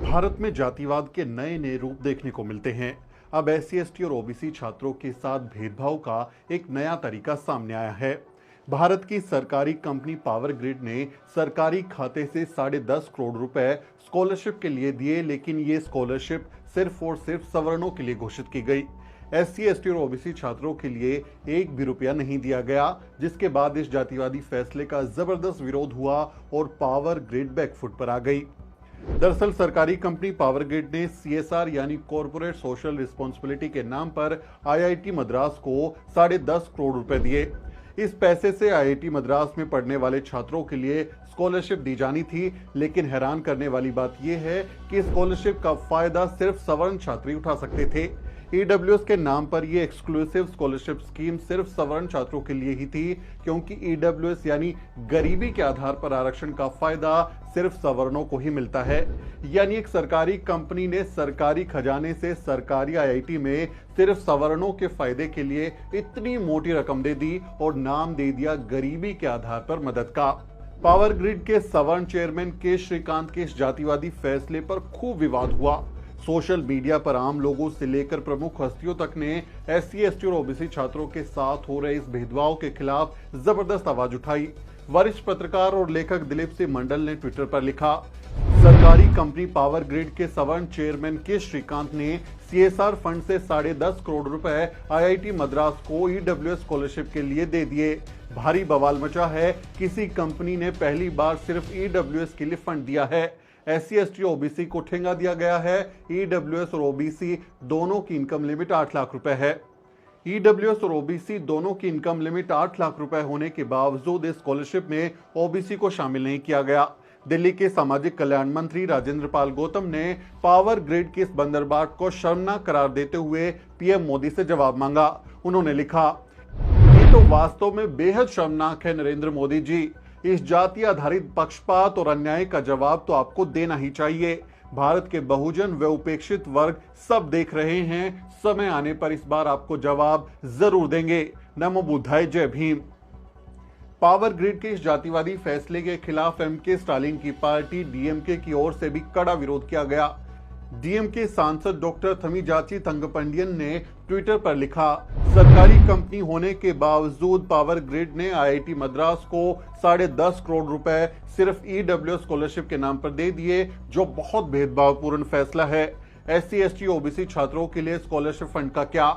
भारत में जातिवाद के नए नए रूप देखने को मिलते हैं। अब एससी एसटी और ओबीसी छात्रों के साथ भेदभाव का एक नया तरीका सामने आया है। भारत की सरकारी कंपनी पावर ग्रिड ने सरकारी खाते से 10.5 करोड़ रुपए स्कॉलरशिप के लिए दिए, लेकिन ये स्कॉलरशिप सिर्फ और सिर्फ सवर्णों के लिए घोषित की गई। एससी एसटी और ओबीसी छात्रों के लिए एक भी रुपया नहीं दिया गया, जिसके बाद इस जातिवादी फैसले का जबरदस्त विरोध हुआ और पावर ग्रिड बैकफुट पर आ गई। दरअसल सरकारी कंपनी पावर ग्रिड ने सीएसआर यानी कॉर्पोरेट सोशल रिस्पॉन्सिबिलिटी के नाम पर आईआईटी मद्रास को 10.5 करोड़ रुपए दिए। इस पैसे से आईआईटी मद्रास में पढ़ने वाले छात्रों के लिए स्कॉलरशिप दी जानी थी, लेकिन हैरान करने वाली बात यह है कि स्कॉलरशिप का फायदा सिर्फ सवर्ण छात्र ही उठा सकते थे। ईडब्ल्यूएस के नाम पर यह एक्सक्लूसिव स्कॉलरशिप स्कीम सिर्फ सवर्ण छात्रों के लिए ही थी, क्योंकि ईडब्ल्यूएस यानी गरीबी के आधार पर आरक्षण का फायदा सिर्फ सवर्णों को ही मिलता है। यानी एक सरकारी कंपनी ने सरकारी खजाने से सरकारी आईआईटी में सिर्फ सवर्णों के फायदे के लिए इतनी मोटी रकम दे दी और नाम दे दिया गरीबी के आधार पर मदद का। पावर ग्रिड के सवर्ण चेयरमैन के श्रीकांत के इस जातिवादी फैसले पर खूब विवाद हुआ। सोशल मीडिया पर आम लोगों से लेकर प्रमुख हस्तियों तक ने एससी एसटी और ओबीसी छात्रों के साथ हो रहे इस भेदभाव के खिलाफ जबरदस्त आवाज उठाई। वरिष्ठ पत्रकार और लेखक दिलीप सिंह मंडल ने ट्विटर पर लिखा, सरकारी कंपनी पावर ग्रिड के सवर्ण चेयरमैन के श्रीकांत ने सीएसआर फंड से 10.5 करोड़ रुपए आईआईटी मद्रास को ईडब्ल्यूएस स्कॉलरशिप के लिए दे दिए। भारी बवाल मचा है। किसी कंपनी ने पहली बार सिर्फ ईडब्ल्यूएस के लिए फंड दिया है। एससी एसटी ओबीसी को ठेंगा दिया गया है। ईडब्ल्यूएस और ओबीसी दोनों की इनकम लिमिट 8 लाख रुपए है। ईडब्ल्यूएस और ओबीसी दोनों की इनकम लिमिट 8 लाख रुपए होने के बावजूद इस स्कॉलरशिप में ओबीसी को शामिल नहीं किया गया। दिल्ली के सामाजिक कल्याण मंत्री राजेंद्र पाल गौतम ने पावर ग्रिड की इस बंदरबाट को शर्मनाक करार देते हुए पीएम मोदी से जवाब मांगा। उन्होंने लिखा, ये तो वास्तव में बेहद शर्मनाक है नरेंद्र मोदी जी। इस जाति आधारित पक्षपात और अन्याय का जवाब तो आपको देना ही चाहिए। भारत के बहुजन व उपेक्षित वर्ग सब देख रहे हैं। समय आने पर इस बार आपको जवाब जरूर देंगे। नमो बुद्धाय, जय भीम। पावर ग्रिड के इस जातिवादी फैसले के खिलाफ एमके स्टालिन की पार्टी डीएमके की ओर से भी कड़ा विरोध किया गया। डीएमके सांसद डॉक्टर थमीजाची तंगपंडियन ने ट्विटर पर लिखा, सरकारी कंपनी होने के बावजूद पावर ग्रिड ने आईआईटी मद्रास को 10.5 करोड़ रुपए सिर्फ ईडब्ल्यूएस स्कॉलरशिप के नाम पर दे दिए, जो बहुत भेदभावपूर्ण फैसला है। एससी एसटी ओबीसी छात्रों के लिए स्कॉलरशिप फंड का क्या?